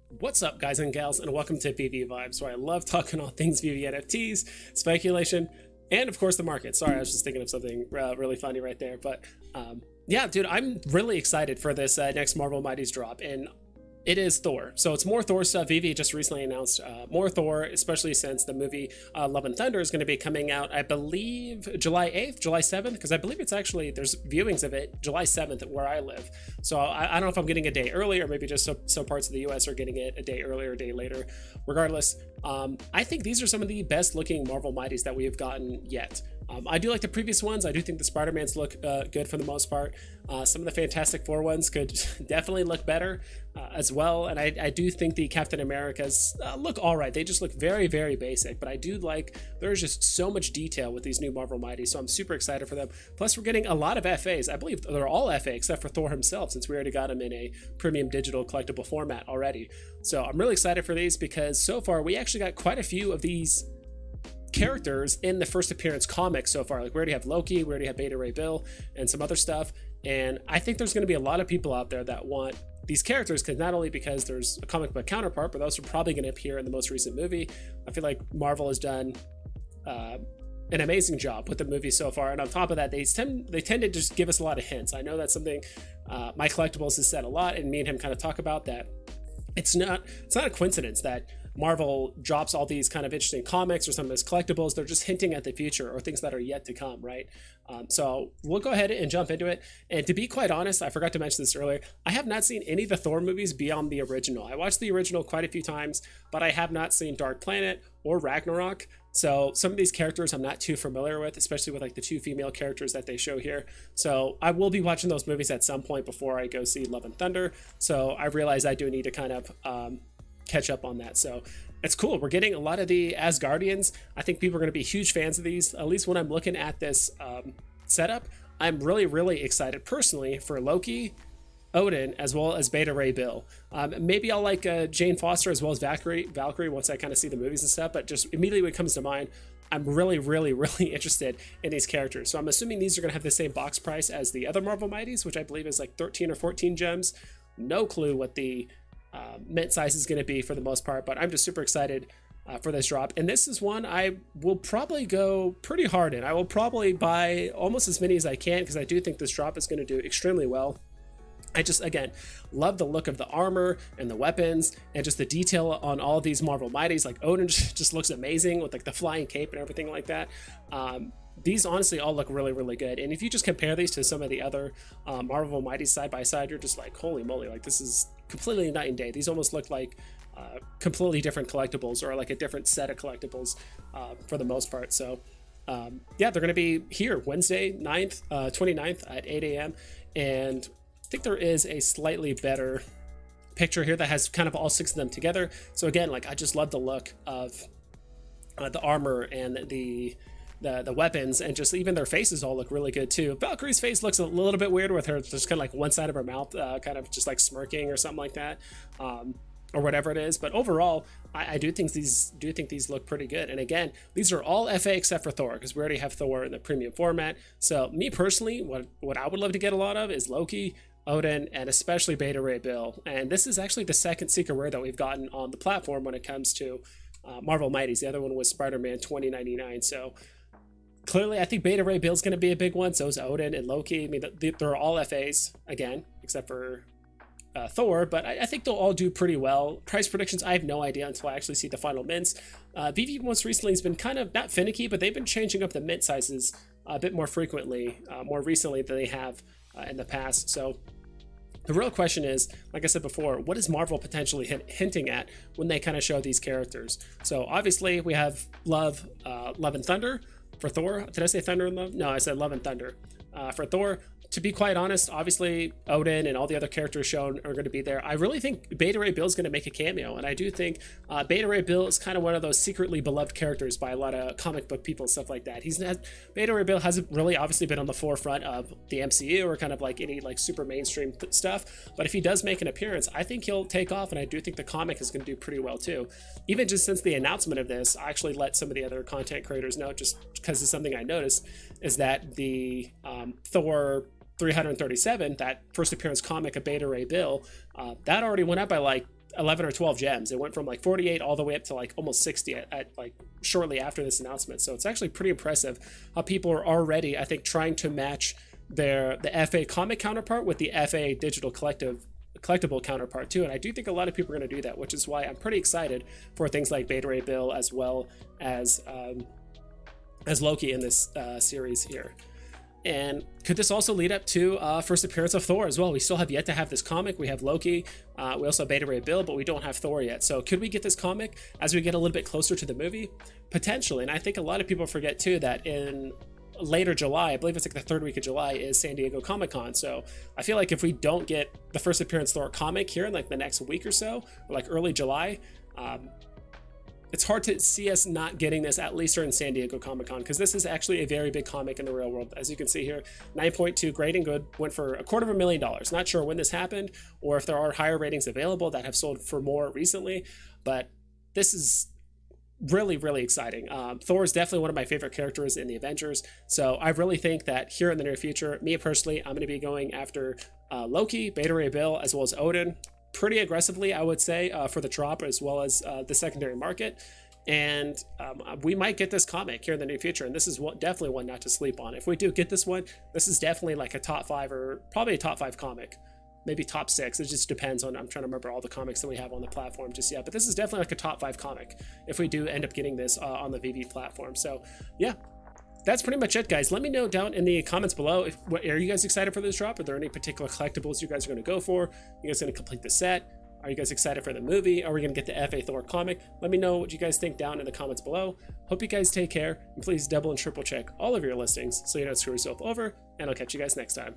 What's up, guys and gals, and welcome to Veve Vibes, where I love talking all things Veve NFTs, speculation, and of course the market. Sorry, I was just thinking of something really funny right there. But yeah, dude, I'm really excited for this next Marvel Mighties drop, and it is Thor. So it's more Thor stuff. Veve just recently announced more Thor, especially since the movie Love and Thunder is going to be coming out, I believe, July 8th, July 7th, because I believe it's actually, there's viewings of it July 7th where I live. So I don't know if I'm getting a day early or maybe just some parts of the US are getting it a day earlier, a day later. Regardless, I think these are some of the best looking Marvel Mighties that we have gotten yet. I do like the previous ones. I do think the Spider-Mans look good for the most part. Some of the Fantastic Four ones could definitely look better as well. And I do think the Captain Americas look all right. They just look very, very basic. But I do like, there's just so much detail with these new Marvel Mighties. So I'm super excited for them. Plus, we're getting a lot of FAs. I believe they're all FA except for Thor himself, since we already got him in a premium digital collectible format already. So I'm really excited for these because so far we actually got quite a few of these characters in the first appearance comics so far. Like, we already have Loki, we already have Beta Ray Bill, and some other stuff. And I think there's going to be a lot of people out there that want these characters, because not only because there's a comic book counterpart, but those are probably going to appear in the most recent movie. I feel like Marvel has done an amazing job with the movie so far, and on top of that, they tend to just give us a lot of hints. I know that's something my collectibles has said a lot, and me and him kind of talk about that. It's not a coincidence that Marvel drops all these kind of interesting comics or some of those collectibles. They're just hinting at the future or things that are yet to come, right? So we'll go ahead and jump into it. And to be quite honest, I forgot to mention this earlier, I have not seen any of the Thor movies beyond the original. I watched the original quite a few times, but I have not seen Dark Planet or Ragnarok. So some of these characters I'm not too familiar with, especially with like the two female characters that they show here. So I will be watching those movies at some point before I go see Love and Thunder. So I realize I do need to kind of catch up on that. So it's cool. We're getting a lot of the Asgardians. I think people are going to be huge fans of these. At least when I'm looking at this setup, I'm really, really excited personally for Loki, Odin, as well as Beta Ray Bill. Maybe I'll like Jane Foster as well as Valkyrie once I kind of see the movies and stuff, but just immediately what comes to mind, I'm really, really, really interested in these characters. So I'm assuming these are going to have the same box price as the other Marvel Mighties, which I believe is like 13 or 14 gems. No clue what the mint size is going to be for the most part, but I'm just super excited for this drop. And this is one I will probably go pretty hard in. I will probably buy almost as many as I can because I do think this drop is going to do extremely well. I just, again, love the look of the armor and the weapons and just the detail on all these Marvel Mighties. Like, Odin just looks amazing with like the flying cape and everything like that. These honestly all look really, really good. And if you just compare these to some of the other Marvel Mighties side by side, you're just like, holy moly, like this is completely night and day. These almost look like completely different collectibles or like a different set of collectibles for the most part. So yeah, they're going to be here Wednesday, 29th at 8 a.m. And I think there is a slightly better picture here that has kind of all six of them together. So again, like I just love the look of the armor and the weapons, and just even their faces all look really good too. Valkyrie's face looks a little bit weird with her just kind of like one side of her mouth kind of just like smirking or something like that, or whatever it is. But overall, I do think these look pretty good. And again, these are all FA except for Thor, because we already have Thor in the premium format. So me personally, what I would love to get a lot of is Loki, Odin, and especially Beta Ray Bill. And this is actually the second secret rare that we've gotten on the platform when it comes to Marvel Mighties. The other one was Spider-Man 2099. So clearly, I think Beta Ray Bill is going to be a big one. So is Odin and Loki. I mean, they're all FAs, again, except for Thor, but I think they'll all do pretty well. Price predictions, I have no idea until I actually see the final mints. Veve most recently has been kind of, not finicky, but they've been changing up the mint sizes a bit more frequently, more recently than they have in the past. So the real question is, like I said before, what is Marvel potentially hinting at when they kind of show these characters? So obviously we have Love and Thunder for Thor. Did I say Thunder and Love? No, I said Love and Thunder. For Thor, to be quite honest, obviously Odin and all the other characters shown are going to be there. I really think Beta Ray Bill is going to make a cameo, and I do think Beta Ray Bill is kind of one of those secretly beloved characters by a lot of comic book people and stuff like that. Beta Ray Bill hasn't really obviously been on the forefront of the MCU or kind of like any like super mainstream stuff, but if he does make an appearance, I think he'll take off, and I do think the comic is going to do pretty well too. Even just since the announcement of this, I actually let some of the other content creators know, just because it's something I noticed, is that the Thor 337, that first appearance comic of Beta Ray Bill, that already went up by like 11 or 12 gems. It went from like 48 all the way up to like almost 60 at like shortly after this announcement. So it's actually pretty impressive how people are already, I think, trying to match the FA comic counterpart with the FA digital collectible counterpart too. And I do think a lot of people are going to do that, which is why I'm pretty excited for things like Beta Ray Bill as well as Loki in this series here. And could this also lead up to first appearance of Thor as well? We still have yet to have this comic. We have Loki, we also have Beta Ray Bill, but we don't have Thor yet. So could we get this comic as we get a little bit closer to the movie? Potentially. And I think a lot of people forget too that in later July, I believe it's like the third week of July, is San Diego Comic-Con. So I feel like if we don't get the first appearance Thor comic here in like the next week or so, or like early July, it's hard to see us not getting this at least during San Diego Comic-Con, because this is actually a very big comic in the real world. As you can see here, 9.2 grading good, went for $250,000. Not sure when this happened or if there are higher ratings available that have sold for more recently, but this is really, really exciting. Thor is definitely one of my favorite characters in the Avengers, so I really think that here in the near future, me personally, I'm going to be going after Loki, Beta Ray Bill, as well as Odin pretty aggressively, I would say, for the drop as well as the secondary market. And we might get this comic here in the near future, and this is definitely one not to sleep on. If we do get this one, this is definitely like a top 5 or probably a top 5 comic, maybe top 6. It just depends on, I'm trying to remember all the comics that we have on the platform just yet, but this is definitely like a top 5 comic if we do end up getting this on the VV platform. So yeah, that's pretty much it, guys. Let me know down in the comments below, are you guys excited for this drop? Are there any particular collectibles you guys are going to go for? You guys going to complete the set? Are you guys excited for the movie? Are we going to get the FA Thor comic? Let me know what you guys think down in the comments below. Hope you guys take care, and please double and triple check all of your listings so you don't screw yourself over, and I'll catch you guys next time.